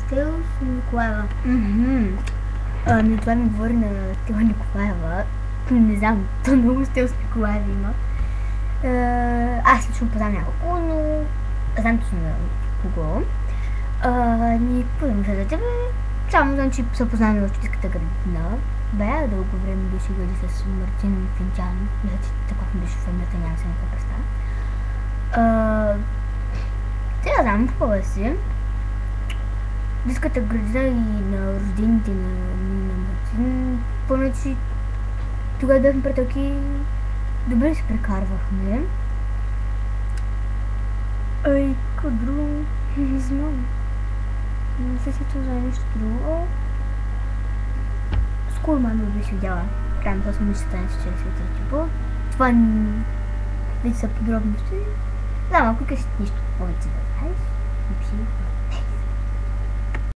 Стелс Николаева. Но това ми говори на Стела Николаева. Не знам, то много Стелс Николаева има. Аз лично познавам няколко, но знам точно на кого. Какво да мисля за тебе? Само знам, че се познаваме в учителската градина. Бе, дълго време беше гради с Мартин Финчан. Мисля, че такъв беше фамилията, няма се някаква представа. Сега знам какво е си. Детската градина и на рождените на Мартин. Помня, че тогава бяхме приятелки, добре се прекарвахме. Какво друго? Не знам. Не се сетвам за нещо друго. Скоро мама беше видяла. Там това мечтата не се чрез света. Това вече са подробности. Знам, ако искаш нещо повече да знаеш, напиши.